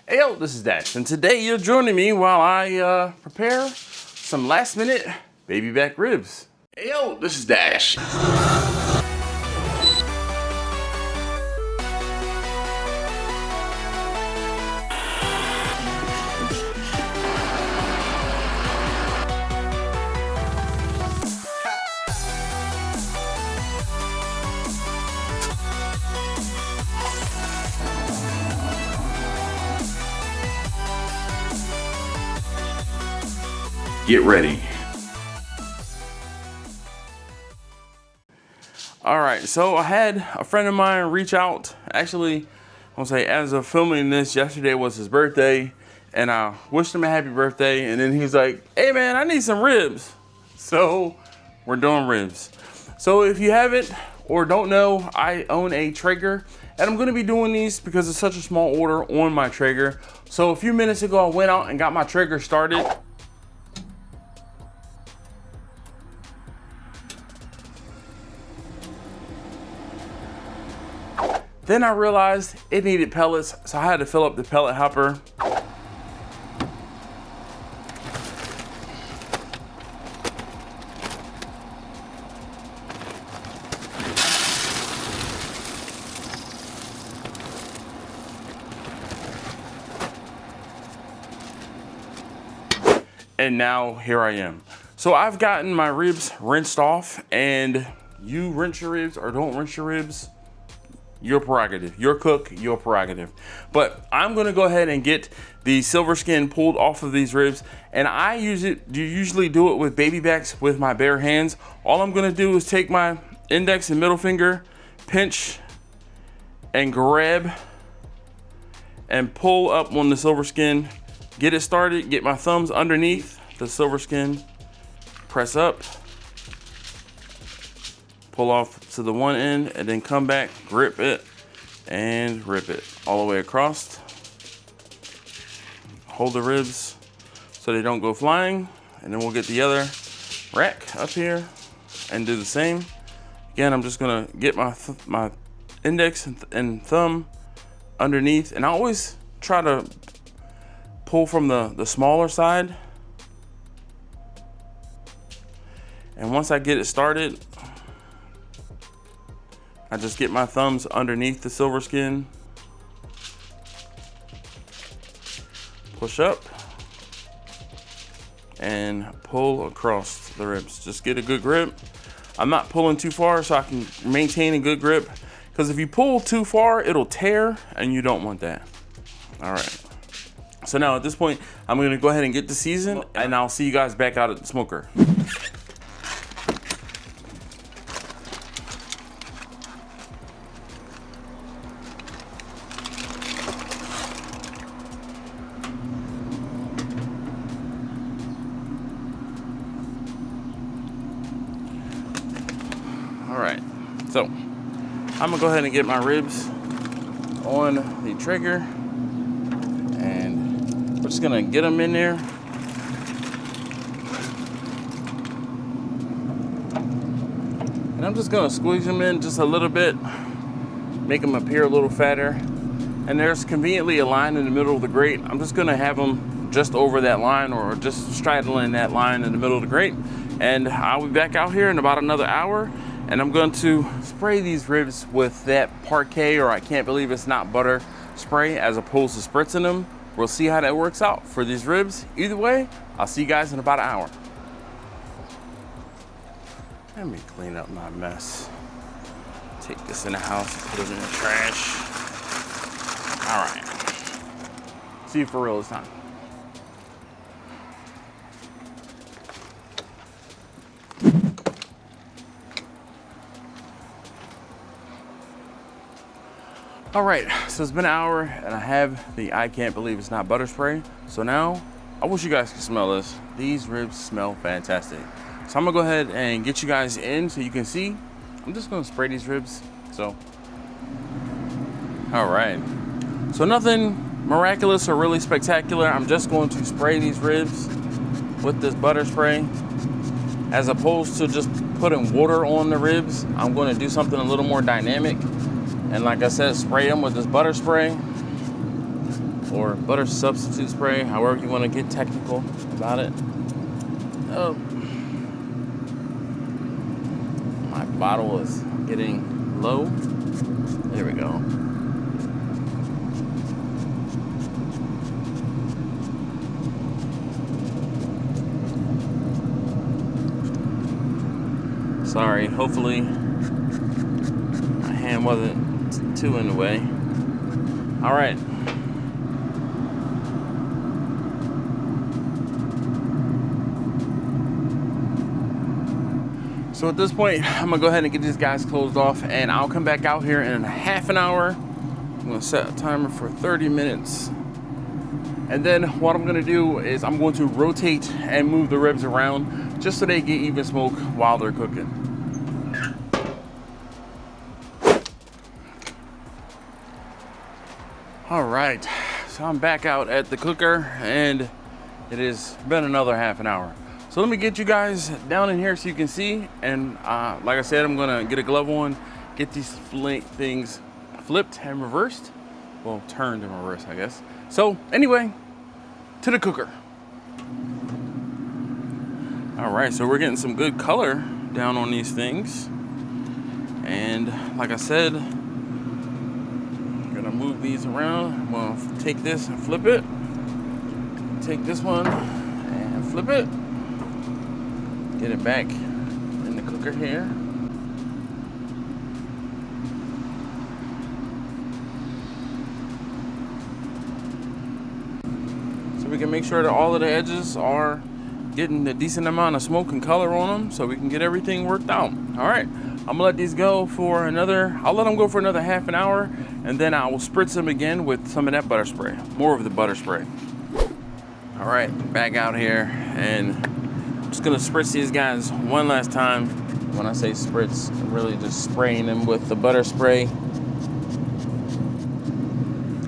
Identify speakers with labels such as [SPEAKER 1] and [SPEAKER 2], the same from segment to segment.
[SPEAKER 1] Hey yo, this is Dash, and today you're joining me while I prepare some last minute baby back ribs. Hey yo, this is Dash. Get ready. All right, so I had a friend of mine reach out. Actually, I'll say as of filming this, yesterday was his birthday, and I wished him a happy birthday, and then he's like, hey man, I need some ribs. So we're doing ribs. So if you haven't or don't know, I own a Traeger, and I'm gonna be doing these because it's such a small order on my Traeger. So a few minutes ago, I went out and got my Traeger started. Then I realized it needed pellets, so I had to fill up the pellet hopper. And now here I am. So I've gotten my ribs rinsed off, and you rinse your ribs or don't rinse your ribs, your prerogative. Your cook, your prerogative. But I'm gonna go ahead and get the silver skin pulled off of these ribs, and I usually do it with baby backs with my bare hands. All I'm gonna do is take my index and middle finger, pinch and grab and pull up on the silver skin, get it started, get my thumbs underneath the silver skin, press up, pull off to the one end, and then come back, grip it, and rip it all the way across. Hold the ribs so they don't go flying, and then we'll get the other rack up here and do the same. Again, I'm just gonna get my index and thumb underneath, and I always try to pull from the smaller side. And once I get it started, I just get my thumbs underneath the silver skin, push up, and pull across the ribs. Just get a good grip. I'm not pulling too far so I can maintain a good grip, because if you pull too far, it'll tear, and you don't want that. All right. So now at this point, I'm gonna go ahead and get the season, and I'll see you guys back out at the smoker. All right, so I'm gonna go ahead and get my ribs on the Traeger, and we're just gonna get them in there. And I'm just gonna squeeze them in just a little bit, make them appear a little fatter. And there's conveniently a line in the middle of the grate. I'm just gonna have them just over that line, or just straddling that line in the middle of the grate. And I'll be back out here in about another hour. And I'm going to spray these ribs with that Parquet, or I can't believe it's not butter spray, as opposed to spritzing them. We'll see how that works out for these ribs. Either way, I'll see you guys in about an hour. Let me clean up my mess. Take this in the house and put it in the trash. All right. See you for real this time. All right, so it's been an hour, and I have the I can't believe it's not butter spray. So now, I wish you guys could smell this. These ribs smell fantastic. So I'm gonna go ahead and get you guys in so you can see. I'm just gonna spray these ribs, so. All right, so nothing miraculous or really spectacular. I'm just going to spray these ribs with this butter spray. As opposed to just putting water on the ribs, I'm gonna do something a little more dynamic. And like I said, spray them with this butter spray. or butter substitute spray, however you want to get technical about it. Oh, my bottle is getting low. There we go. Sorry, hopefully my hand wasn't too in the way. All right. So at this point, I'm gonna go ahead and get these guys closed off, and I'll come back out here in a half an hour. I'm gonna set a timer for 30 minutes. And then what I'm gonna do is I'm going to rotate and move the ribs around just so they get even smoke while they're cooking. All right, so I'm back out at the cooker, and it has been another half an hour. So let me get you guys down in here so you can see. And like I said, I'm gonna get a glove on, get these things flipped and reversed. Well, turned and reversed, I guess. So anyway, to the cooker. All right, so we're getting some good color down on these things. And like I said, I'm gonna move these around. I'm gonna take this and flip it. Take this one and flip it. Get it back in the cooker here. So we can make sure that all of the edges are getting a decent amount of smoke and color on them, so we can get everything worked out. All right, I'm gonna let these go for another, I'll let them go for another half an hour, and then I will spritz them again with some of that butter spray, more of the butter spray. All right, back out here, and I'm just gonna spritz these guys one last time. When I say spritz, I'm really just spraying them with the butter spray.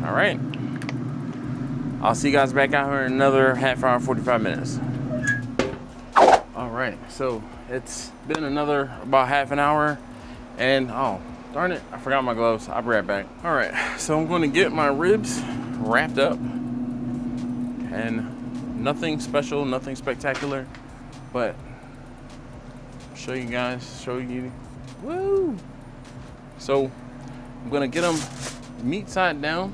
[SPEAKER 1] All right, I'll see you guys back out here in another half hour, 45 minutes. All right, so it's been another about half an hour, and oh, darn it, I forgot my gloves. I'll be right back. All right, so I'm gonna get my ribs wrapped up, and nothing special, nothing spectacular, but show you, woo! So I'm gonna get them meat side down,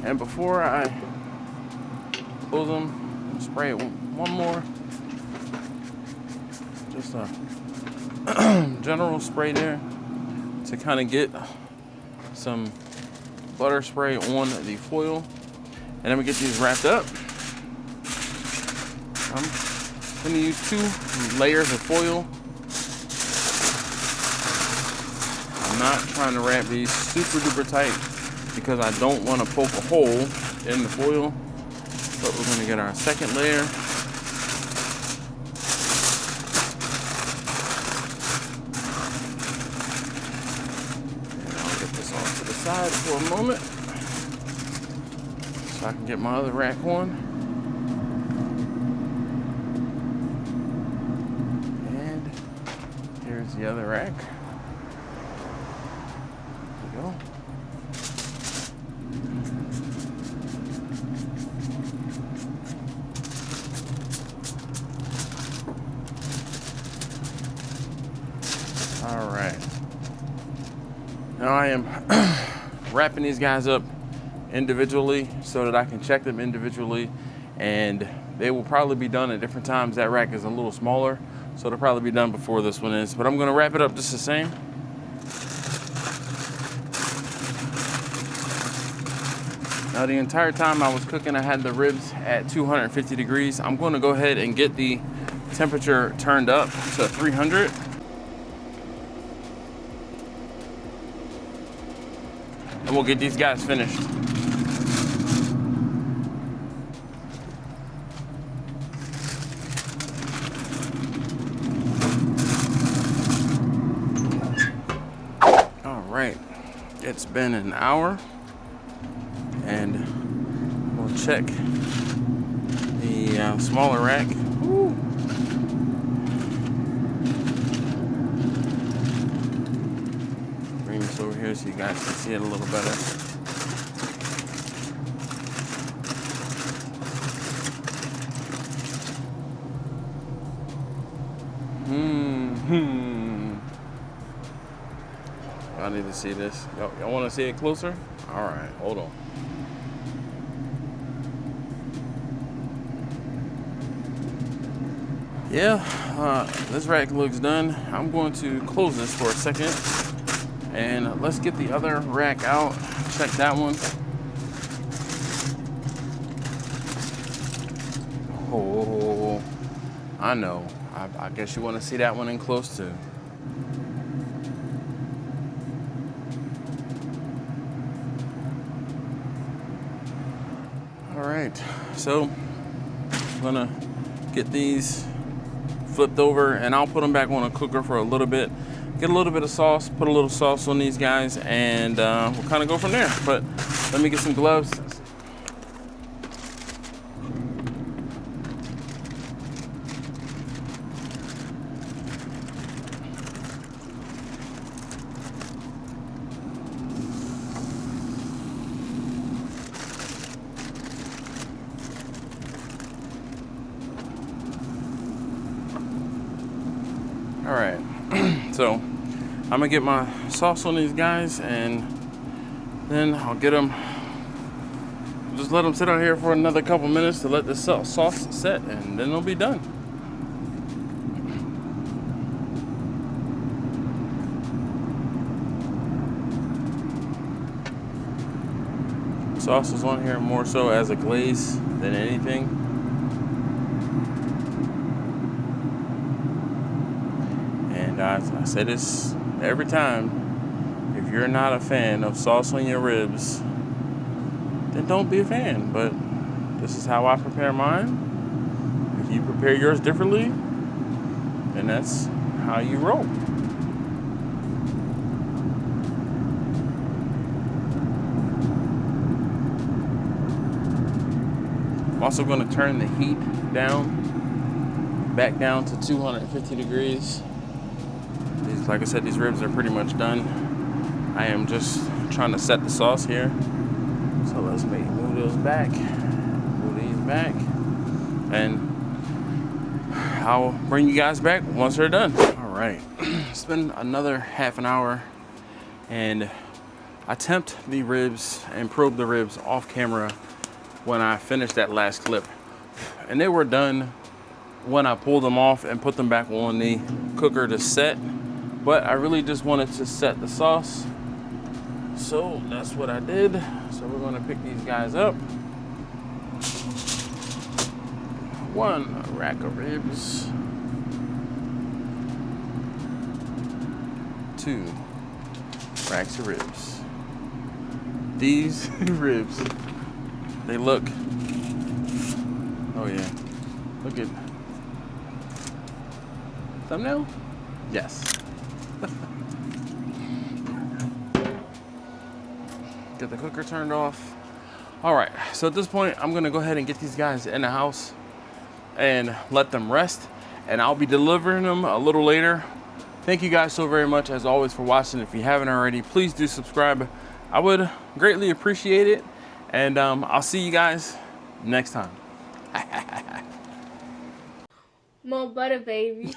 [SPEAKER 1] and before I close them, spray it one more, just a general spray there to kind of get some butter spray on the foil, and then we get these wrapped up. I'm going to use 2 layers of foil. I'm not trying to wrap these super duper tight because I don't want to poke a hole in the foil. But we're going to get our second layer. And I'll get this off to the side for a moment so I can get my other rack on. The other rack. There we go. All right. Now I am wrapping these guys up individually so that I can check them individually, and they will probably be done at different times. That rack is a little smaller, so it'll probably be done before this one is, but I'm gonna wrap it up just the same. Now the entire time I was cooking, I had the ribs at 250 degrees. I'm gonna go ahead and get the temperature turned up to 300. And we'll get these guys finished. It's been an hour, and we'll check the smaller rack. Woo. Bring this over here so you guys can see it a little better. I need to see this. Y'all want to see it closer? All right, hold on. Yeah, this rack looks done. I'm going to close this for a second. And let's get the other rack out. Check that one. Oh, I know. I guess you want to see that one in close too. All right, so I'm gonna get these flipped over and I'll put them back on a cooker for a little bit. Get a little bit of sauce, put a little sauce on these guys, and we'll kind of go from there. But let me get some gloves. All right, so I'm gonna get my sauce on these guys and then I'll get them, just let them sit out here for another couple minutes to let the sauce set, and then they'll be done. Sauce is on here more so as a glaze than anything. I say this every time. If you're not a fan of sauce on your ribs, then don't be a fan. But this is how I prepare mine. If you prepare yours differently, then that's how you roll. I'm also going to turn the heat down, back down to 250 degrees. Like I said, these ribs are pretty much done. I am just trying to set the sauce here. So let's move those back, move these back, and I'll bring you guys back once they're done. All right, it's been another half an hour, and I temped the ribs and probed the ribs off camera when I finished that last clip, and they were done when I pulled them off and put them back on the cooker to set. But I really just wanted to set the sauce, so that's what I did. So we're gonna pick these guys up. One rack of ribs, 2 racks of ribs. These ribs, they look, oh yeah, look at thumbnail? Yes. Get the cooker turned off. All right, so at this point, I'm gonna go ahead and get these guys in the house and let them rest, and I'll be delivering them a little later. Thank you guys so very much, as always, for watching. If you haven't already, please do subscribe. I would greatly appreciate it, and I'll see you guys next time.
[SPEAKER 2] More butter, baby.